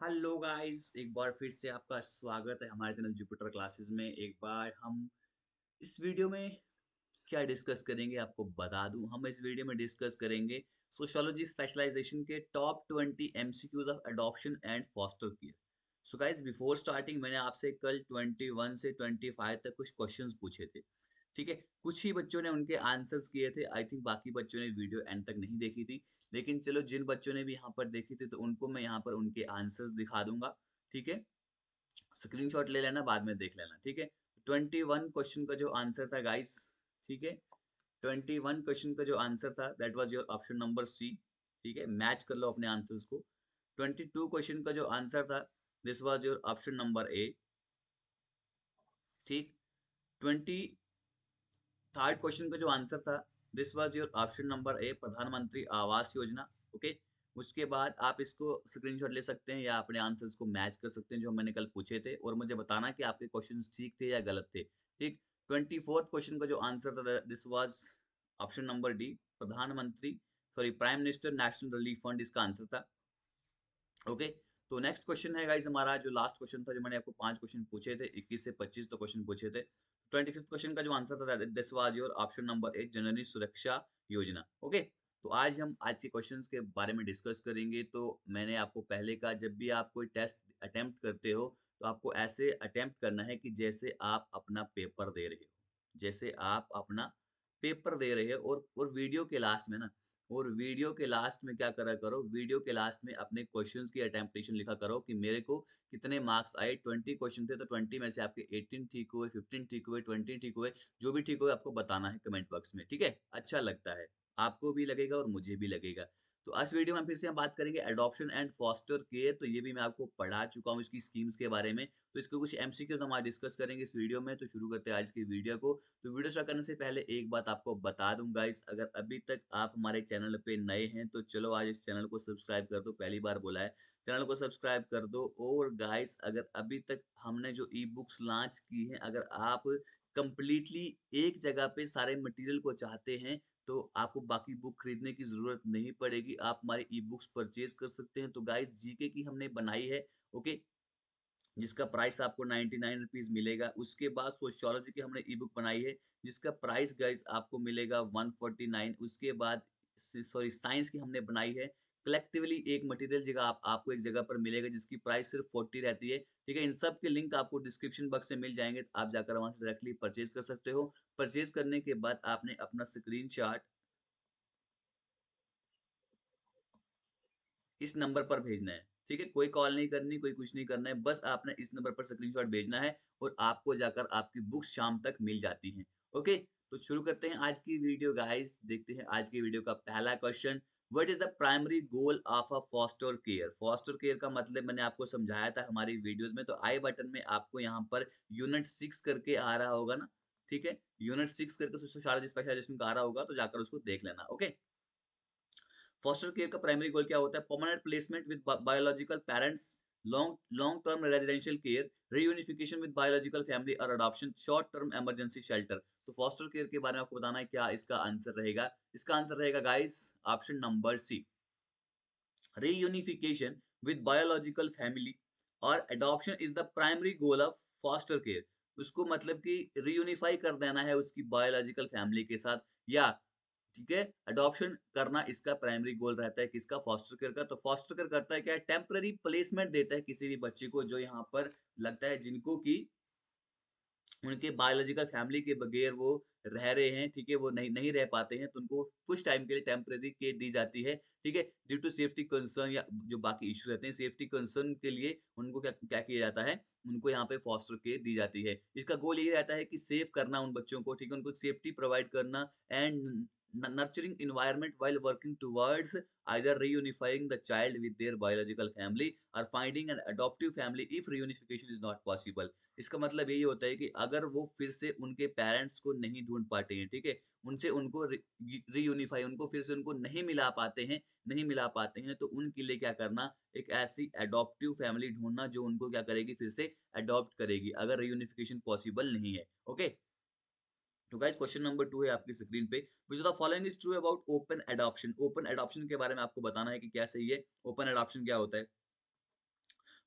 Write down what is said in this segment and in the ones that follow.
Hello guys, एक बार फिर से आपका स्वागत है हमारे चैनल जुपिटर क्लासेस में। एक बार हम इस वीडियो में क्या डिस्कस करेंगे आपको बता दूं। हम इस वीडियो में डिस्कस करेंगे सोशियोलॉजी स्पेशलाइजेशन के top 20 MCQs of adoption and foster care. So guys, before starting मैंने आपसे कल 21 से 25 तक कुछ क्वेश्चंस पूछे थे। ठीक है, कुछ ही बच्चों ने उनके आंसर्स किए थे। आई थिंक बाकी बच्चों ने वीडियो एंड तक नहीं देखी थी, लेकिन चलो जिन बच्चों ने भी यहाँ पर देखी थी तो उनको मैं यहाँ पर उनके आंसर्स दिखा दूंगा। ठीक है, स्क्रीनशॉट ले लेना, बाद में देख लेना। ठीक है, 21 क्वेश्चन का जो आंसर था गाइस, ठीक है, 21 क्वेश्चन का जो आंसर था that was your option number C. ठीक है, मैच कर लो अपने आंसर्स को। 22 क्वेश्चन का जो आंसर था this was your option number ए। ठीक, 23rd क्वेश्चन का जो आंसर था this was your option number ए, प्रधानमंत्री आवास योजना। ओके, उसके बाद आप इसको स्क्रीनशॉट ले सकते हैं या अपने आंसर्स को मैच कर सकते हैं जो मैंने कल पूछे थे, और मुझे बताना कि आपके क्वेश्चंस ठीक थे या गलत थे। ठीक, 24th क्वेश्चन का जो आंसर था this was option number D, प्रधानमंत्री sorry prime minister national relief fund इसका आंसर था। ओके, तो नेक्स्ट क्वेश्चन है गाइस हमारा जो लास्ट क्वेश्चन था, जो मैंने आपको 5 क्वेश्चन पूछे थे, 21 से 25 तो क्वेश्चन पूछे थे। 25th क्वेश्चन का जो आंसर था this was your option number A, Janani Suraksha Yojana. Okay, तो आज हम आज के क्वेश्चंस के बारे में डिस्कस करेंगे। तो मैंने आपको पहले कहा, जब भी आप कोई टेस्ट अटेम्प्ट करते हो तो आपको ऐसे अटेम्प्ट करना है कि जैसे आप अपना पेपर दे रहे हो, जैसे आप अपना पेपर दे रहे हो। और वीडियो के लास्ट में ना, और वीडियो के लास्ट में क्या करा करो, वीडियो के लास्ट में अपने क्वेश्चंस की अटेम्प्टेशन लिखा करो कि मेरे को कितने मार्क्स आए। 20 क्वेश्चन थे तो 20 में से आपके 18 ठीक हुए, 15 ठीक हुए, 20 ठीक हुए। जो भी ठीक हुए आपको बताना है कमेंट बॉक्स में। ठीक है, अच्छा लगता है, आपको भी लगेगा और मुझे भी लगेगा। तो आज वीडियो में फिर से हम बात करेंगे अडॉप्शन एंड फॉस्टर केयर। तो ये भी मैं आपको पढ़ा चुका हूँ इसकी स्कीम्स के बारे में, तो इसको कुछ एमसीक्यूज हम आज डिस्कस करेंगे इस वीडियो में। तो शुरू करते हैं आज की वीडियो को। तो वीडियो स्टार्ट करने से पहले एक बात आपको बता दूं गाइस, अगर अभी तक आप हमारे चैनल पे नए हैं तो चलो आज इस चैनल को सब्सक्राइब कर दो। पहली बार बोला है, चैनल को सब्सक्राइब कर दो। और गाइस, अगर अभी तक हमने जो ई बुक्स लॉन्च की हैं, अगर आप कंप्लीटली एक जगह पे सारे मटेरियल को चाहते हैं तो आपको बाकी बुक खरीदने की जरूरत नहीं पड़ेगी, आप हमारे ई बुक्स परचेज कर सकते हैं। तो गाइस, जीके की हमने बनाई है, ओके, जिसका प्राइस आपको 99 रुपीज मिलेगा। उसके बाद सोशियोलॉजी की हमने ई बुक बनाई है जिसका प्राइस गाइस आपको मिलेगा 149। उसके बाद सॉरी साइंस की हमने बनाई है कलेक्टिवली एक मटेरियल जगह आपको एक जगह पर मिलेगा जिसकी प्राइस सिर्फ 40 रहती है। ठीक है, इन सब के लिंक आपको डिस्क्रिप्शन बॉक्स में मिल जाएंगे, आप जाकर वहां से डायरेक्टली परचेज कर सकते हो। परचेज करने के बाद आपने अपना स्क्रीनशॉट इस नंबर पर भेजना है। ठीक है, कोई कॉल नहीं करनी, कोई कुछ नहीं करना है, बस आपने इस नंबर पर स्क्रीनशॉट भेजना है और आपको जाकर आपकी बुक शाम तक मिल जाती हैं। ओके, तो शुरू करते हैं आज की वीडियो गाइस। देखते हैं आज की वीडियो का पहला question. What is the primary goal of a foster care? Foster care का मतलब मैंने आपको समझाया था हमारी वीडियोस में, तो आई बटन में आपको यहाँ पर यूनिट 6 करके आ रहा होगा ना। ठीक है, यूनिट 6 करके सोशियोलॉजी स्पेशलाइजेशन का आ रहा होगा, तो जाकर उसको देख लेना। ओके, फॉस्टर केयर का प्राइमरी गोल क्या होता है? Permanent placement with biological parents, long long term residential care, reunification with biological family और adoption, short term emergency shelter. तो फॉस्टर केयर के बारे में आपको बताना है क्या इसका आंसर रहेगा। इसका आंसर रहेगा guys option number C, reunification with biological family और adoption is the primary goal of foster care। उसको मतलब कि reunify कर देना है उसकी biological family के साथ, या ठीक है, अडॉप्शन करना इसका प्राइमरी गोल रहता है किसका? फॉस्टर केयर का। तो फॉस्टर केयर करता है क्या? टेम्पररी प्लेसमेंट देता है किसी भी बच्चे को जो यहाँ पर लगता है जिनको की उनके बायोलॉजिकल फैमिली के बगैर वो रह रहे हैं। ठीक है, वो नहीं नहीं रह पाते हैं, तो उनको कुछ टाइम के लिए टेम्परेरी केयर दी जाती है। ठीक है, ड्यू टू सेफ्टी कंसर्न या जो बाकी इश्यू रहते हैं सेफ्टी कंसर्न के लिए उनको क्या क्या किया जाता है, उनको यहाँ पे फॉस्टर केयर दी जाती है। इसका गोल ये रहता है कि सेव करना उन बच्चों को, ठीक है, उनको सेफ्टी प्रोवाइड करना and nurturing environment while working towards either reunifying the child with their biological family or finding an adoptive family if reunification is not possible। इसका मतलब यही होता है कि अगर वो फिर से उनके पेरेंट्स को नहीं ढूंढ पाते हैं, ठीक है, उनसे उनको रीयूनिफाई उनको फिर से उनको नहीं मिला पाते हैं, तो उनके लिए क्या करना, एक ऐसी अडॉप्टिव फैमिली ढूंढना जो उनको क्या करेगी, फिर से अडॉप्ट करेगी अगर रीयूनिफिकेशन पॉसिबल नहीं है। ओके, तो गाइस क्वेश्चन नंबर 2 है आपकी स्क्रीन पे। विच of the following is true about open adoption? Open adoption के बारे में आपको बताना है कि क्या सही है। ओपन एडॉप्शन क्या होता है?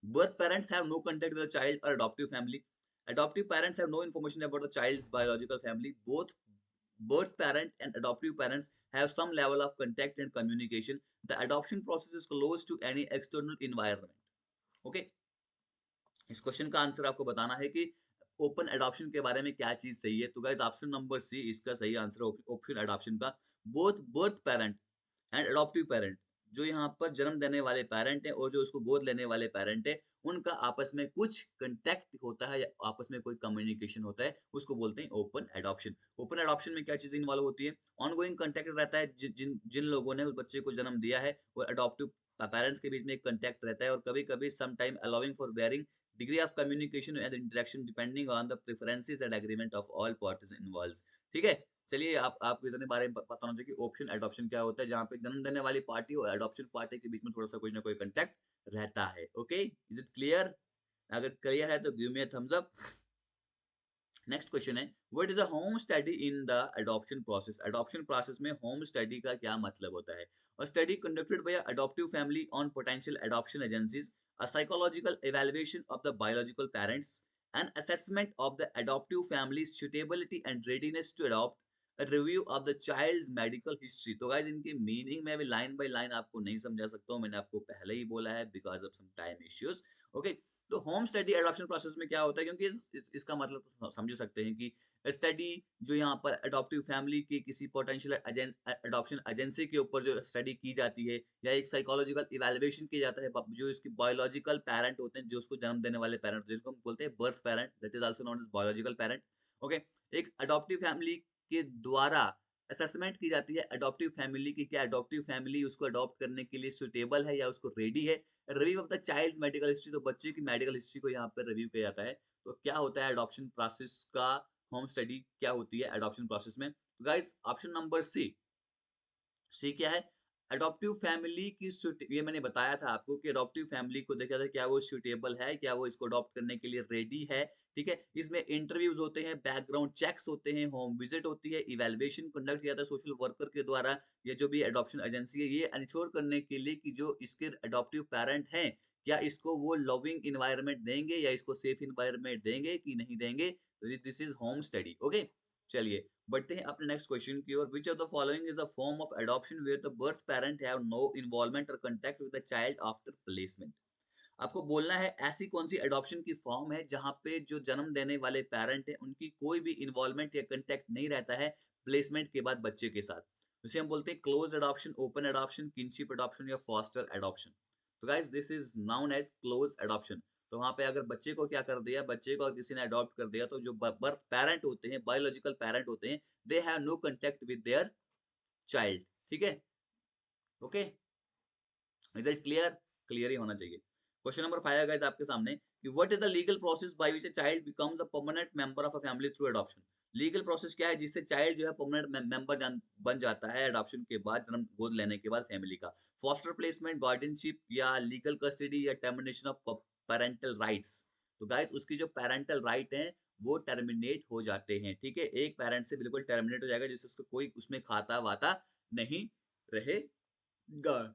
Birth parents have no contact with the child or adoptive family. Adoptive parents have no information about the child's biological family. Both birth parent and adoptive parents have some level of contact and communication. The adoption process is close to any external environment. Okay, इस question का answer आपको बताना है कि open adoption के बारे में क्या चीज सही है। तो गाइस ऑप्शन नंबर सी इसका सही आंसर है, ऑप्शन एडॉप्शन का। Both birth parent and adoptive parent, जो यहाँ पर जन्म देने वाले पेरेंट है और जो उसको गोद लेने वाले पेरेंट है, उनका आपस में कुछ कंटेक्ट होता है या आपस में कोई कम्युनिकेशन होता है, उसको बोलते हैं ओपन एडॉप्शन। ओपन एडॉप्शन में क्या चीज इन्वॉल्व होती है? ऑनगोइंग कंटेक्ट रहता है जिन जिन लोगों ने उस बच्चे को जन्म दिया है और अडॉप्टिव पेरेंट्स के बीच में एक कंटेक्ट रहता है, और कभी कभी some time allowing for varying degree of communication and interaction depending on the preferences and agreement of all parties involved। ठीक है, चलिए आपको इतने बारे में पता होना चाहिए कि ऑप्शन एडॉप्शन क्या होता है, जहाँ पे जन्म देने वाली पार्टी और एडॉप्शन पार्टी के बीच में थोड़ा सा कोई ना कोई कंटेक्ट रहता है। Okay, is it clear? अगर क्लियर है तो give me a thumbs up. Next question है, what is a home study in the adoption process? Adoption process में होम स्टडी का क्या मतलब होता है? A study conducted by adoptive family on potential adoption agencies, a psychological evaluation of the biological parents, an assessment of the adoptive family's suitability and readiness to adopt, a review of the child's medical history। तो guys इनकी meaning मैं अभी line by line आपको नहीं समझा सकता हूँ, मैंने आपको पहले ही बोला है because of some time issues. Okay, तो होम स्टडी एडॉप्शन प्रोसेस में क्या होता है, क्योंकि इसका मतलब तो समझ सकते हैं कि स्टडी जो यहाँ पर अडॉप्टिव फैमिली की किसी पोटेंशियल अडॉप्शन एजेंसी के ऊपर जो स्टडी की जाती है, या एक साइकोलॉजिकल इवैल्यूएशन किया जाता है जो इसकी बायोलॉजिकल पेरेंट होते हैं, जो उसको जन्म देने वाले पेरेंट, जिसको हम बोलते हैं birth parent, that is also known as biological parent. Okay, एक अडॉप्टिव फैमिली के द्वारा असेसमेंट की जाती है अडॉप्टिव फैमिली की, क्या अडॉप्टिव फैमिली उसको अडॉप्ट करने के लिए सुटेबल है या उसको रेडी है। Review of the child's medical history, तो बच्चे की मेडिकल हिस्ट्री को यहाँ पर रिव्यू किया जाता है। तो क्या होता है अडॉप्शन प्रोसेस का, होम स्टडी क्या होती है अडॉप्शन प्रोसेस में? तो गाइस ऑप्शन नंबर सी, सी क्या है? अडॉप्टिव फैमिली की ये मैंने बताया था आपको कि अडॉप्टिव फैमिली को देखा था क्या वो सूटेबल है, क्या वो इसको अडॉप्ट करने के लिए रेडी है। ठीक है, इसमें इंटरव्यूज होते हैं, बैकग्राउंड चेक्स होते हैं, होम विजिट होती है, इवैल्यूएशन कंडक्ट किया जाता है सोशल वर्कर के द्वारा। ये जो भी अडॉप्शन एजेंसी है, ये इंश्योर करने के लिए कि जो इसके अडॉप्टिव पेरेंट हैं, क्या इसको वो लविंग इन्वायरमेंट देंगे या इसको सेफ इन्वायरमेंट देंगे कि नहीं देंगे। तो this is home study. Okay, चलिए बढ़ते हैं अपने नेक्स्ट क्वेश्चन की ओर। Which of the following is a form of adoption where the birth parent have no involvement or contact with the child after placement? आपको बोलना है ऐसी कौन सी एडॉप्शन की फॉर्म है जहां पे जो जन्म देने वाले पेरेंट है उनकी कोई भी इन्वॉल्वमेंट या कांटेक्ट नहीं रहता है प्लेसमेंट के बाद बच्चे के साथ। उसे हम बोलते हैं close adoption, open adoption, kinship adoption या फॉस्टर एडॉप्शन। तो guys this is known as close adoption. तो वहां पे अगर बच्चे को क्या कर दिया, बच्चे को किसी ने अडॉप्ट कर दिया, तो जो बर्थ पेरेंट होते हैं, बायोलॉजिकल पेरेंट होते हैं, they have no contact with their child. ठीक है, okay, is it clear? Clear ही होना चाहिए। क्वेश्चन नंबर 5 गाइस आपके सामने कि what is the legal process by which a child becomes a permanent member of a family through adoption? Legal process क्या है जिससे चाइल्ड जो है परमानेंट मेंबर बन जाता है एडॉप्शन के बाद, जन्म गोद लेने के बाद फैमिली का? फॉस्टर प्लेसमेंट, गार्डियनशिप या लीगल कस्टडी या टर्मिनेशन ऑफ पेरेंटल राइट्स? तो गाइस उसकी जो पेरेंटल राइट है वो टर्मिनेट हो जाते हैं। ठीक है, एक पेरेंट से बिल्कुल टर्मिनेट हो जाएगा जिससे उसको कोई उसमें खाता वाता नहीं रहे।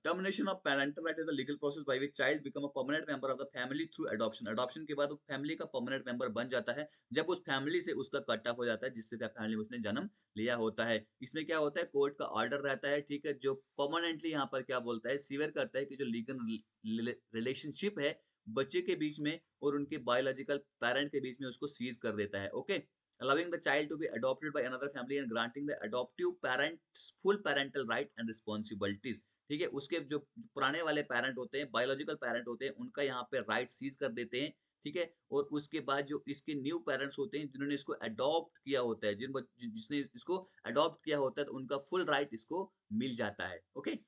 Termination of parental right is the legal process by which child become a permanent member of the family through adoption। adoption के बाद वो फैमिली का परमानेंट मेंबर बन जाता है जब उस फैमिली से उसका कट ऑफ हो जाता है जिससे फैमिली में उसने जन्म लिया होता है। इसमें क्या होता है, कोर्ट का ऑर्डर रहता है, ठीक है, जो परमानेंटली यहाँ पर क्या बोलता है, सीवर करता है कि जो लीगल रिलेशनशिप है बच्चे के बीच में और उनके बायोलॉजिकल पेरेंट के बीच में, उसको सीज कर देता है। Okay, allowing the child to be adopted by another family and granting the adoptive parents full parental right and responsibilities। ठीक है, उसके जो पुराने वाले पेरेंट होते हैं, बायोलॉजिकल पेरेंट होते हैं, उनका यहाँ पे राइट सीज कर देते हैं। ठीक है, और उसके बाद जो इसके न्यू पेरेंट्स होते हैं जिन्होंने इसको अडॉप्ट किया होता है, जिसने इसको अडॉप्ट किया होता है, तो उनका फुल राइट इसको मिल जाता है। ओके,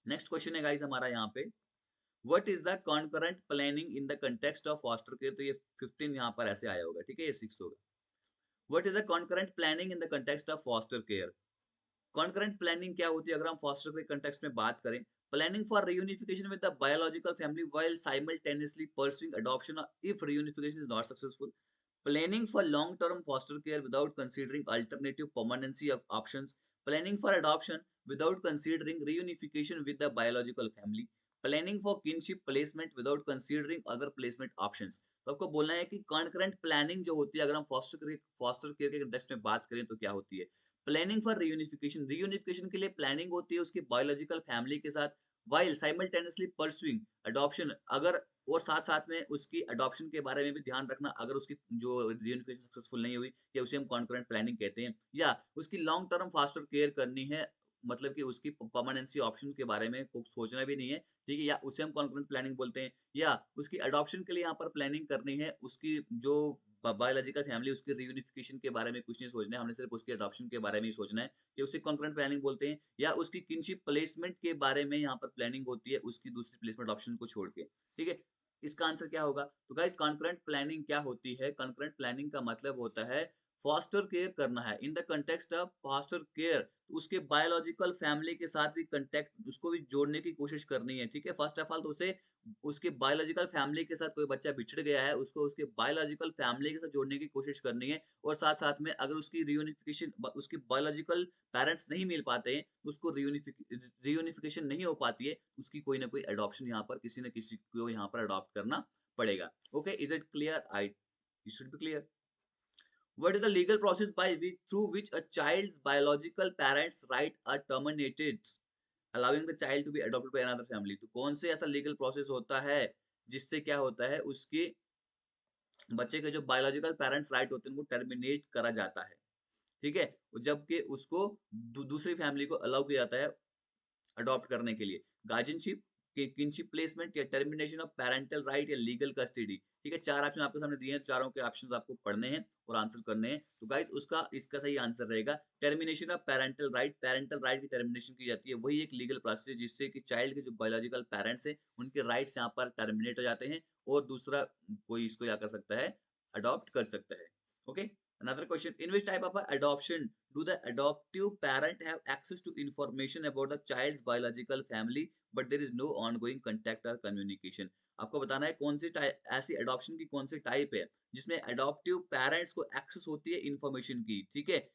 नेक्स्ट क्वेश्चन है गाइस हमारा यहाँ पे, what is the concurrent planning in the context of foster care? तो ये 15 यहाँ पर ऐसे आया होगा, ठीक है, ये 6 होगा। What is the concurrent planning in the context of foster care? Concurrent planning क्या होती है अगर हम फॉस्टर के कंटेक्स्ट में बात करें? Planning for reunification with the biological family while simultaneously pursuing adoption if reunification is not successful. Planning for long term foster care without considering alternative permanency of options. Planning for adoption without considering reunification with the biological family. Planning for kinship placement without considering other placement options. तो आपको बोलना है कि concurrent planning जो होती है, अगर हम फॉस्टर केयर के कंटेक्स्ट में बात करें तो क्या होती है? प्लानिंग फॉर रियूनिफिकेशन, रियूनिफिकेशन के लिए प्लानिंग होती है उसकी बायोलॉजिकल फैमिली के साथ, व्हाइल साइमल्टेनियसली परस्यूइंग अडॉप्शन, अगर और साथ-साथ में उसकी अडॉप्शन के बारे में भी ध्यान रखना, अगर उसकी जो रियूनिफिकेशन सक्सेसफुल नहीं हुई, या उसे हम कॉन्करेंट प्लानिंग कहते हैं, या उसकी लॉन्ग टर्म फास्टर केयर करनी है, मतलब कि उसकी परमानेंसी ऑप्शंस के बारे में कुछ सोचना भी नहीं है, ठीक है? या उसे हम कॉन्करेंट प्लानिंग बोलते हैं, या उसकी अडॉप्शन के लिए यहाँ पर प्लानिंग करनी है, उसकी जो बायोलॉजिकल फैमिली, उसकी रियूनिफिकेशन के बारे में कुछ नहीं सोचना है, हमने सिर्फ उसकी अडॉप्शन के बारे में ही सोचना है, ये उसे कॉन्करेंट प्लानिंग बोलते हैं। या उसकी किनशिप प्लेसमेंट के बारे में यहाँ पर प्लानिंग होती है, उसकी दूसरी प्लेसमेंट ऑप्शन को छोड़ के, ठीक है? इसका आंसर क्या होगा? तो गाइस कॉन्करेंट प्लानिंग क्या होती है? कॉन्करेंट प्लानिंग का मतलब होता है फॉस्टर केयर करना है। In the context of foster care, उसके बायोलॉजिकल फैमिली के साथ भी कंटेक्ट, उसको भी जोड़ने की कोशिश करनी है, ठीक है? फर्स्ट ऑफ ऑल तो उसे उसके बायोलॉजिकल फैमिली के साथ, कोई बच्चा बिछड़ गया है, उसको उसके बायोलॉजिकल फैमिली के साथ जोड़ने की कोशिश करनी है, और साथ-साथ में अगर उसकी रियूनिफिकेशन उसके बायोलॉजिकल पेरेंट्स नहीं मिल पाते हैं, उसको रियूनिफिकेशन नहीं हो पाती है, उसकी कोई ना कोई एडॉप्शन यहाँ पर किसी न किसी को यहाँ पर अडॉप्ट करना पड़ेगा। Okay, is it clear? I it should be clear. What is the legal process by which through which a child's biological parents' right are terminated, allowing the child to be adopted by another family? तो कौन से ऐसा legal process होता है जिससे क्या होता है, उसके बच्चे के जो बायोलॉजिकल पेरेंट्स राइट होते हैं उनको टर्मिनेट करा जाता है, ठीक है? जबकि उसको दूसरी फैमिली को अलाउ किया जाता है अडॉप्ट करने के लिए। गार्जियनशिप, किनशिप प्लेसमेंट, या टर्मिनेशन ऑफ पैरेंटल राइट, या लीगल कस्टडी। ठीक है, 4 ऑप्शन आपके सामने दिए हैं, चारों के ऑप्शंस आपको पढ़ने हैं और आंसर करने हैं। तो गाइस उसका इसका सही आंसर रहेगा termination of parental right. Parental right की टर्मिनेशन की जाती है, वही एक लीगल प्रोसेस है जिससे कि चाइल्ड के जो बायोलॉजिकल पेरेंट्स हैं, उनके राइट्स यहाँ पर टर्मिनेट हो जाते हैं, और दूसरा कोई इसको क्या कर सकता है, अडॉप्ट कर सकता है। Okay, another question, in which type of a adoption do the adoptive parent have access to information about the child's biological family but there is no ongoing contact or communication? आपको बताना है कौन सी ऐसी adoption की कौन सी type है जिसमें adoptive parents को एक्सेस होती है इंफॉर्मेशन की, ठीक है?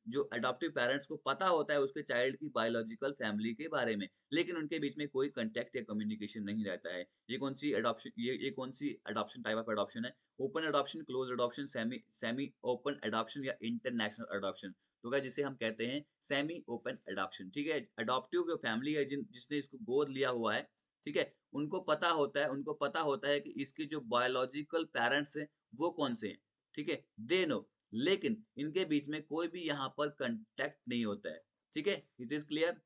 जो अडॉप्टिव पेरेंट्स को पता होता है उसके चाइल्ड की बायोलॉजिकल फैमिली के बारे में, लेकिन उनके बीच में कोई कांटेक्ट या कम्युनिकेशन नहीं रहता है। ये कौन सी अडॉप्शन, ये कौन सी अडॉप्शन टाइप ऑफ अडॉप्शन है? Open adoption, close adoption, semi semi open adoption, या इंटरनेशनल अडॉप्शन। तो गाइस जिसे हम कहते हैं सेमी ओपन अडॉप्शन, ठीक है? अडॉप्टिव जो फैमिली है जिसने इसको गोद लिया हुआ है, ठीक है? उनको पता होता है कि इसके जो बायोलॉजिकल पेरेंट्स हैं वो कौन से हैं, ठीक है? दे नो, लेकिन इनके बीच में कोई भी यहाँ पर कांटेक्ट नहीं होता है, ठीक है? It is clear?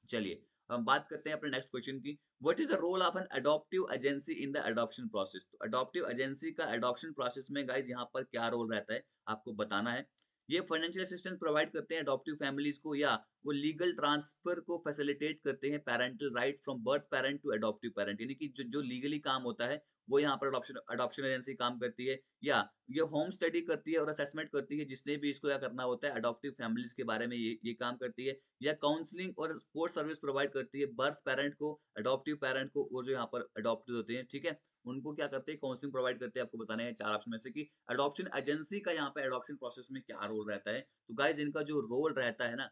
चलिए हम बात करते हैं अपने नेक्स्ट क्वेश्चन की। What is the role of an adoptive agency in the adoption process? तो अडॉप्टिव एजेंसी का अडॉप्शन प्रोसेस में गाइस यहाँ पर क्या रोल रहता है आपको बताना है। ये फाइनेंशियल असिस्टेंस प्रोवाइड करते हैं अडॉप्टिव फैमिलीज को, या वो लीगल ट्रांसफर को फैसिलिटेट करते हैं parental right from birth parent to adoptive parent, यानी कि जो जो लीगली काम होता है वो यहाँ पर अडॉप्शन अडॉप्शन एजेंसी काम करती है। या ये होम स्टडी करती है और असेसमेंट करती है, जिसने भी इसको क्या करना होता है अडॉप्टिव फैमिलीज के बारे में ये काम करती है। या काउंसलिंग और सपोर्ट सर्विस प्रोवाइड करती है बर्थ पेरेंट को, अडॉप्टिव पेरेंट को, और जो यहाँ पर अडॉप्टेड होते हैं, ठीक है? उनको क्या करते हैं, काउंसलिंग प्रोवाइड करते हैं। आपको बताने हैं 4 ऑप्शन में से कि अडॉप्शन एजेंसी का यहाँ पे अडॉप्शन प्रोसेस में क्या रोल रहता है। तो गाइस इनका जो रोल रहता है ना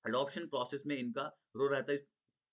अडॉप्शन प्रोसेस में, इनका रोल रहता है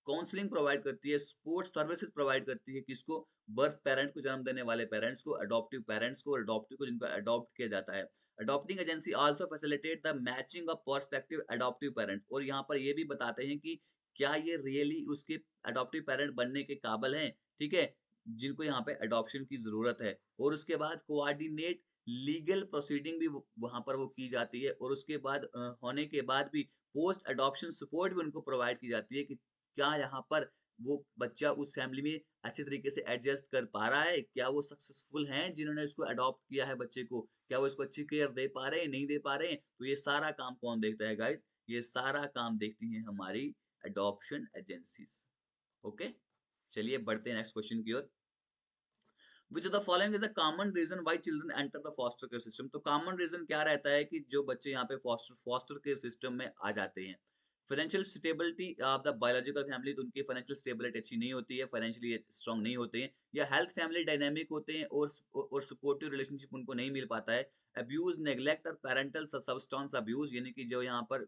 काउंसलिंग प्रोवाइड करती है, सपोर्ट सर्विसेज प्रोवाइड करती है, किसको? बर्थ पेरेंट को, जन्म देने वाले पेरेंट्स को, अडॉप्टिव पेरेंट्स को, अडॉप्टिव को जिनको अडॉप्ट किया जाता है। Adopting agency also facilitate the matching of perspective adoptive parent, और यहाँ पर ये भी बताते हैं कि क्या ये रियली उसके अडॉप्टिव पेरेंट बनने के काबिल हैं, ठीक है? जिनको यहाँ पे अडॉप्शन की जरूरत है। और उसके बाद कोऑर्डिनेट लीगल प्रोसीडिंग भी वहां पर वो की जाती है, और उसके बाद होने के बाद भी पोस्ट अडॉप्शन सपोर्ट भी उनको प्रोवाइड की जाती है कि क्या यहाँ पर वो बच्चा उस फैमिली में अच्छे तरीके से एडजस्ट कर पा रहा है, क्या वो सक्सेसफुल हैं जिन्होंने इसको अडॉप्ट किया है बच्चे को, क्या वो इसको अच्छी केयर दे पा रहे हैं, नहीं दे पा रहे हैं। तो ये सारा काम कौन देखता है गाइस? ये सारा काम देखती हैं हमारी अडॉप्शन एजेंसीज। ओके, चलिए बढ़ते हैं नेक्स्ट क्वेश्चन की ओर। Which of the following is a common reason why children enter the foster care system? तो कॉमन रीजन क्या रहता है कि जो बच्चे यहाँ पे फॉस्टर केयर सिस्टम में आ जाते हैं? Financial stability of the biological family, तो उनकी फाइनेंशियल स्टेबिलिटी अच्छी नहीं होती है, फाइनेंशियली स्ट्रांग नहीं होते हैं, या हेल्थ फैमिली डायनामिक होते हैं और सपोर्टिव रिलेशनशिप उनको नहीं मिल पाता है। अब्यूज, नेग्लेक्ट और पेरेंटल सब्सटेंस अब्यूज, यानी कि जो यहाँ पर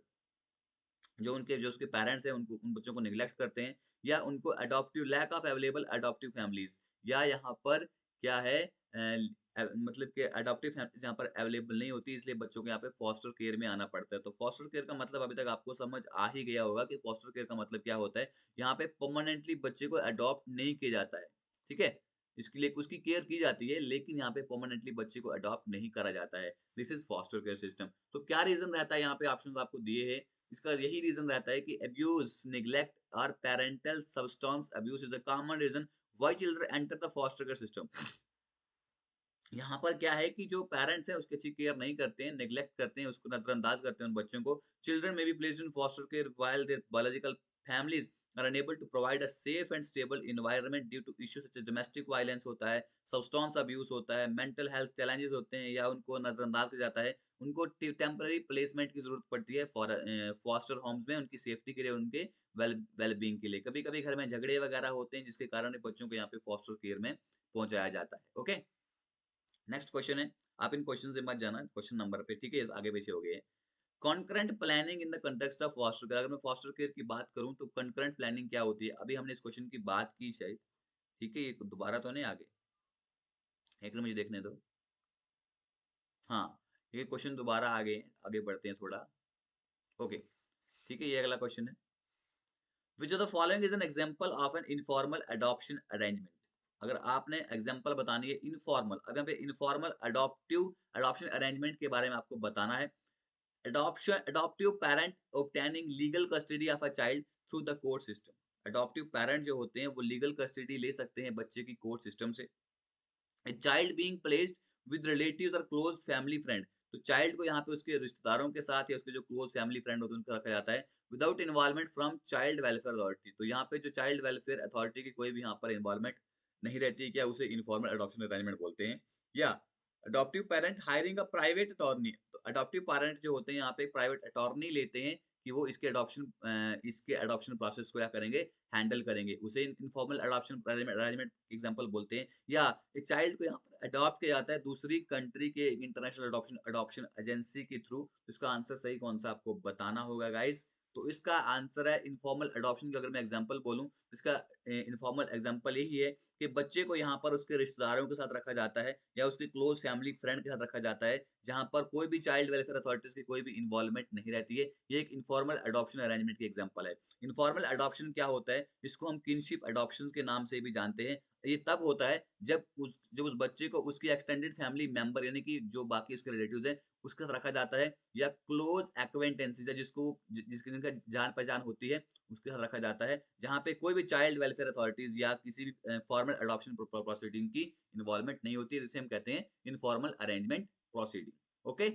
जो उसके पेरेंट्स हैं उनको उन बच्चों को निग्लेक्ट करते हैं, या उनको adoptive lack of available adoptive families, या यहाँ पर क्या है मतलब कि अडॉप्टिव फैमिलीज यहाँ पर अवेलेबल नहीं होती, इसलिए बच्चों को यहाँ पे फॉस्टर केयर में आना पड़ता है। तो फॉस्टर केयर का मतलब अभी तक आपको समझ आ ही गया होगा कि फॉस्टर केयर का मतलब क्या होता है। यहाँ पे परमानेंटली बच्चे को अडॉप्ट नहीं किया जाता है, ठीक है। इसके लिए उसकी केयर की जाती है, लेकिन यहाँ पे परमानेंटली बच्चे को अडॉप्ट नहीं करा जाता है। This is foster care system. तो क्या रीजन रहता है, यहाँ पे ऑप्शन आपको दिए हैं। इसका यही रीजन रहता है कि अब्यूज, नेग्लेक्ट और parental substance abuse is a common reason why children enter the foster care system. यहाँ पर क्या है कि जो पेरेंट्स हैं उसकी अच्छी केयर नहीं करते हैं, नेग्लेक्ट करते हैं, उसको नजरअंदाज करते हैं उन बच्चों को। Children may be placed in foster care while their biological families are unable to provide a safe and stable environment due to issues such as domestic violence होता है, सब्सटेंस अब्यूज होता है, मेंटल हेल्थ चैलेंजेस होते हैं, या उनको नजरअंदाज किया जाता है। उनको टेम्पररी प्लेसमेंट की जरूरत पड़ती है फॉर फॉस्टर होम्स में, उनकी सेफ्टी के लिए, उनके वेलबींग के लिए। कभी कभी घर में झगड़े वगैरह होते हैं, जिसके कारण बच्चों को यहाँ पे फॉस्टर केयर में पहुंचाया जाता है। ओके, नेक्स्ट क्वेश्चन है। आप इन क्वेश्चन से मत जाना क्वेश्चन नंबर पे, ठीक है, आगे पीछे हो गए। Concurrent planning in the context of foster care. अगर मैं फॉस्टर केयर की बात करूं तो कॉन्करेंट प्लानिंग क्या होती है, अभी हमने इस क्वेश्चन की बात की शायद, ठीक है, ये दोबारा तो नहीं आगे, एक मिनट मुझे देखने दो। हाँ, ये क्वेश्चन दोबारा आगे आगे बढ़ते हैं थोड़ा। ओके, ठीक है, ये अगला क्वेश्चन है। विच of the following is an example of an informal adoption arrangement. अगर आपने एग्जांपल बतानी है इनफॉर्मल, अगर इनफॉर्मल अडॉप्टिव अडॉप्शन अरेंजमेंट के बारे में आपको बताना है। Adoptive parent obtaining legal custody of a child through the court system। adoptive parent जो होते हैं वो लीगल कस्टडी ले सकते हैं बच्चे की कोर्ट सिस्टम से। A child being placed with relatives or close family friend। तो चाइल्ड को यहाँ पे उसके रिश्तेदारों के साथ या उसके जो क्लोज फैमिली फ्रेंड होते हैं उनको रखा जाता है without involvement from child welfare authority. तो यहाँ पे जो चाइल्ड वेलफेयर अथॉरिटी की कोई भी यहाँ पर इन्वॉल्वमेंट नहीं रहती है, क्या उसे इनफॉर्मल अडॉप्शन अरेंजमेंट बोलते हैं। या adoptive parent hiring a private attorney. तो अडॉप्टिव पेरेंट जो होते हैं यहाँ पे प्राइवेट अटॉर्नी लेते हैं कि वो इसके अडॉप्शन प्रोसेस को क्या करेंगे, हैंडल करेंगे, उसे इनफॉर्मल अडॉप्शन अरेंजमेंट एग्जांपल बोलते हैं। या एक चाइल्ड को यहाँ पर अडॉप्ट किया जाता है दूसरी कंट्री के इंटरनेशनल अडॉप्शन अडॉप्शन एजेंसी के थ्रू। इसका आंसर सही कौन सा आपको बताना होगा गाइस। तो इसका आंसर है इनफॉर्मल अडॉप्शन की अगर मैं एग्जांपल बोलूं तो इसका इनफॉर्मल एग्जांपल यही है कि बच्चे को यहाँ पर उसके रिश्तेदारों के साथ रखा जाता है या उसके क्लोज फैमिली फ्रेंड के साथ रखा जाता है, जहां पर कोई भी चाइल्ड वेलफेयर अथॉरिटीज की कोई भी इन्वॉल्वमेंट नहीं रहती है। ये एक इनफॉर्मल अडॉप्शन अरेंजमेंट की एग्जांपल है। इनफॉर्मल अडॉप्शन क्या होता है, इसको हम किनशिप अडॉप्शन के नाम से भी जानते हैं। ये तब होता है जब उस बच्चे को उसकी एक्सटेंडेड फैमिली मेंबर यानी कि जो बाकी उसके रिलेटिव्स हैं उसके साथ रखा जाता है, या क्लोज एक्वेंटेंसेस है जिनका जान पहचान होती है उसके साथ रखा जाता है, जहां पे कोई भी चाइल्ड वेलफेयर अथॉरिटीज या किसी भी फॉर्मल अडॉप्शन प्रोसीडिंग की इन्वॉल्वमेंट नहीं होती है, जिसे हम कहते हैं informal arrangement proceeding. Okay,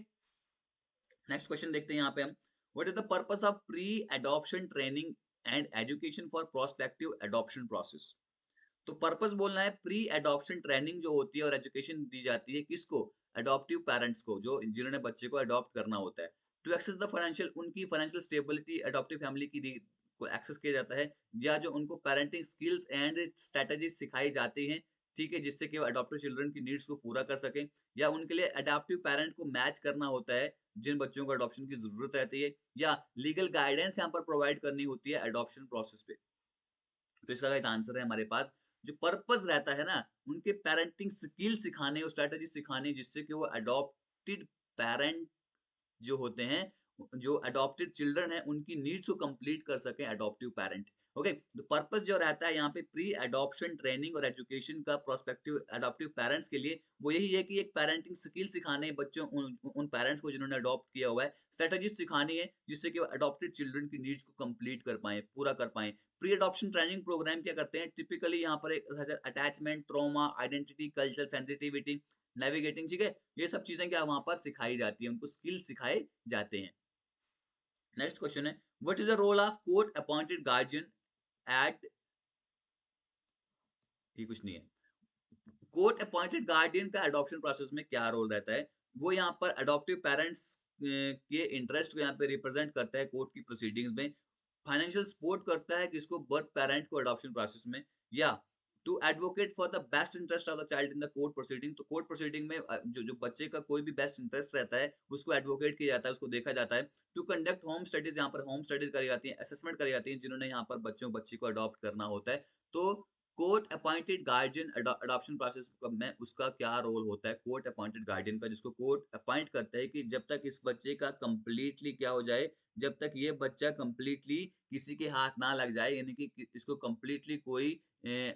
next question देखते हैं यहाँ पे हम। What is the purpose of pre adoption training and education for prospective adoption process. तो पर्पस बोलना है प्री एडॉप्शन ट्रेनिंग जो होती है और एजुकेशन दी जाती है किसको, अडॉप्टिव पेरेंट्स को, जो जिन्होंने बच्चे को अडॉप्ट करना होता है। टू एक्सेस द फाइनेंशियल, उनकी फाइनेंशियल स्टेबिलिटी अडॉप्टिव फैमिली को एक्सेस किया जाता है, या जो उनको पेरेंटिंग स्किल्स एंड स्ट्रेटजी सिखाई जाती हैं, ठीक है, जिससे कि वो अडॉप्टिव चिल्ड्रन की नीड्स को पूरा कर सकें, या उनके लिए अडॉप्टिव पेरेंट को मैच करना होता है जिन बच्चों को अडॉप्शन की जरूरत रहती है, या लीगल गाइडेंस यहाँ पर प्रोवाइड करनी होती है अडॉप्शन प्रोसेस पे। तो इसका गाइस आंसर है हमारे पास जो पर्पस रहता है ना, उनके पेरेंटिंग स्किल सिखाने और स्ट्रेटजी सिखाने, जिससे कि वो अडॉप्टेड पेरेंट जो होते हैं, जो अडॉप्टेड चिल्ड्रन है उनकी नीड्स को कंप्लीट कर सके अडॉप्टिव पेरेंट। ओके, तो पर्पस जो रहता है यहाँ पे प्री अडॉप्शन ट्रेनिंग और एजुकेशन का प्रोस्पेक्टिव अडॉप्टिव पेरेंट्स के लिए, वो यही है कि एक पेरेंटिंग स्किल सिखाने बच्चों उन पेरेंट्स को जिन्होंने अडॉप्ट किया हुआ है, स्ट्रेटजीज सिखानी है जिससे कि वो अडॉप्टेड चिल्ड्रन की नीड्स को कंप्लीट कर पाए, पूरा कर पाए। प्री अडॉप्शन ट्रेनिंग प्रोग्राम क्या करते हैं, टिपिकली यहाँ पर एक attachment, trauma, identity, cultural sensitivity, navigating, ठीक है, ये सब चीजें क्या वहां पर सिखाई जाती है, उनको स्किल सिखाए जाते हैं। नेक्स्ट क्वेश्चन है, what is the role of court appointed guardian ad, ये कुछ नहीं है, कोर्ट अपॉइंटेड गार्डियन का अडॉप्शन प्रोसेस में क्या रोल रहता है। वो यहाँ पर अडॉप्टिव पेरेंट्स के इंटरेस्ट को यहाँ पे रिप्रेजेंट करता है कोर्ट की प्रोसीडिंग्स में, फाइनेंशियल सपोर्ट करता है किसको, बर्थ पेरेंट को अडॉप्शन प्रोसेस में, या to advocate for the best interest of the child in the court proceeding. तो कोर्ट प्रोसीडिंग में जो जो बच्चे का कोई भी बेस्ट इंटरेस्ट रहता है उसको एडवोकेट किया जाता है, उसको देखा जाता है। टू कंडक्ट होम स्टडीज, यहाँ पर होम स्टडीज करी जाती है, असेसमेंट करी जाती है जिन्होंने यहाँ पर बच्चों बच्ची को अडॉप्ट करना होता है। तो court appointed guardian adoption process में उसका क्या रोल होता है, कोर्ट अपॉइंटेड गार्जियन का, जिसको कोर्ट अपॉइंट करता है कि जब तक इस बच्चे का कंप्लीटली क्या हो जाए, जब तक ये बच्चा कंप्लीटली किसी के हाथ ना लग जाए, यानी कि इसको कंप्लीटली कोई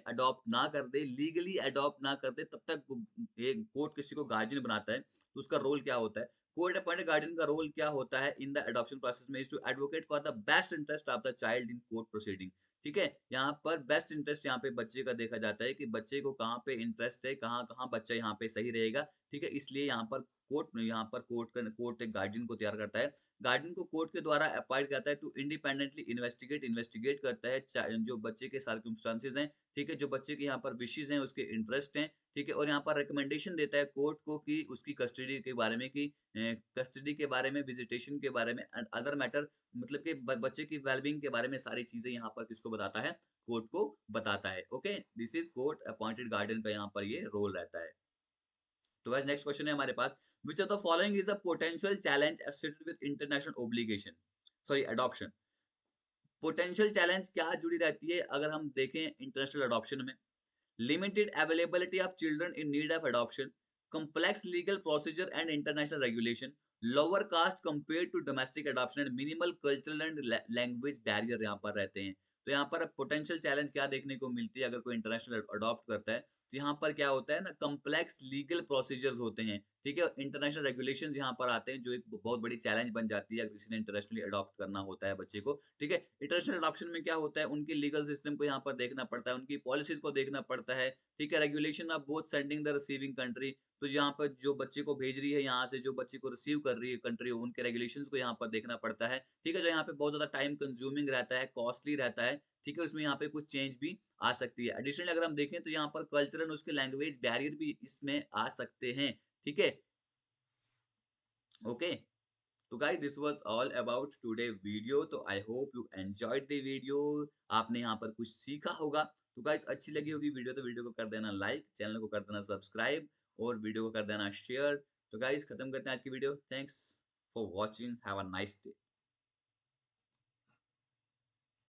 अडॉप्ट ना कर दे, लीगली अडॉप्ट ना कर दे, तब तक एक कोर्ट किसी को गार्जियन बनाता है। तो उसका रोल क्या होता है, कोर्ट अपॉइंटेड गार्डियन का रोल क्या होता है इन द अडॉप्शन प्रोसेस में, is to advocate for the best interest of the child in court proceeding. ठीक है, यहाँ पर बेस्ट इंटरेस्ट यहाँ पे बच्चे का देखा जाता है कि बच्चे को कहाँ पे इंटरेस्ट है, कहाँ कहाँ बच्चा यहाँ पे सही रहेगा। ठीक है, इसलिए यहाँ पर कोर्ट एक गार्जियन को तैयार करता है। गार्जियन को कोर्ट के द्वारा अपॉइंट करता है टू इंडिपेंडेंटली इन्वेस्टिगेट करता है जो बच्चे के सर्कमस्टांसेस हैं। ठीक है, जो बच्चे के यहाँ पर विशेज हैं, उसके इंटरेस्ट हैं। ठीक है, और यहाँ पर रिकमेंडेशन देता है कोर्ट को कि उसकी कस्टडी के बारे में, कि कस्टडी के बारे में, विजिटेशन के बारे में एंड अदर मैटर, मतलब कि बच्चे की वेलबींग के बारे में सारी चीजें यहाँ पर किसको बताता है, कोर्ट को बताता है। Okay, this is court appointed guardian का यहाँ पर ये रोल रहता है। तो गाइस नेक्स्ट क्वेश्चन है हमारे पास, which of the following is a potential challenge associated with international obligation, sorry adoption. Potential challenge क्या जुड़ी रहती है अगर हम देखें इंटरनेशनल अडॉप्शन में, limited availability of children in need of adoption, complex legal procedure and international regulation, lower cost compared to domestic adoption and minimal cultural and language barrier यहाँ पर रहते हैं। तो यहाँ पर पोटेंशियल चैलेंज क्या देखने को मिलती है अगर कोई इंटरनेशनल अडॉप्ट करता है, तो यहाँ पर क्या होता है ना, कम्प्लेक्स लीगल प्रोसीजर्स होते हैं। ठीक है, इंटरनेशनल रेगुलेशंस यहाँ पर आते हैं जो एक बहुत बड़ी चैलेंज बन जाती है अगर किसी ने इंटरनेशनली अडॉप्ट करना होता है बच्चे को। ठीक है, इंटरनेशनल अडॉप्शन में क्या होता है, उनके लीगल सिस्टम को यहाँ पर देखना पड़ता है, उनकी पॉलिसीज को देखना पड़ता है। ठीक है, regulation of both sending the receiving country, तो यहाँ पर जो बच्चे को भेज रही है, यहाँ से जो बच्चे को रिसीव कर रही है कंट्री, उनके रेगुलेशंस को यहाँ पर देखना पड़ता है। ठीक है, जो यहाँ पे बहुत ज्यादा टाइम कंज्यूमिंग रहता है, कॉस्टली रहता है। ठीक है, उसमें यहाँ पे कुछ चेंज भी आ सकती है। एडिशनली अगर हम देखें तो यहाँ पर कल्चरल उसके लैंग्वेज बैरियर भी इसमें आ सकते हैं। ठीक है, ओके। तो guys this was all about today video. तो I hope you enjoyed the video, आपने यहाँ पर कुछ सीखा होगा। तो गाइस अच्छी लगी होगी वीडियो तो वीडियो को कर देना लाइक, चैनल को कर देना सब्सक्राइब और वीडियो को कर देना शेयर। तो गाइस खत्म करते हैं आज की video. Thanks for watching, have a nice day.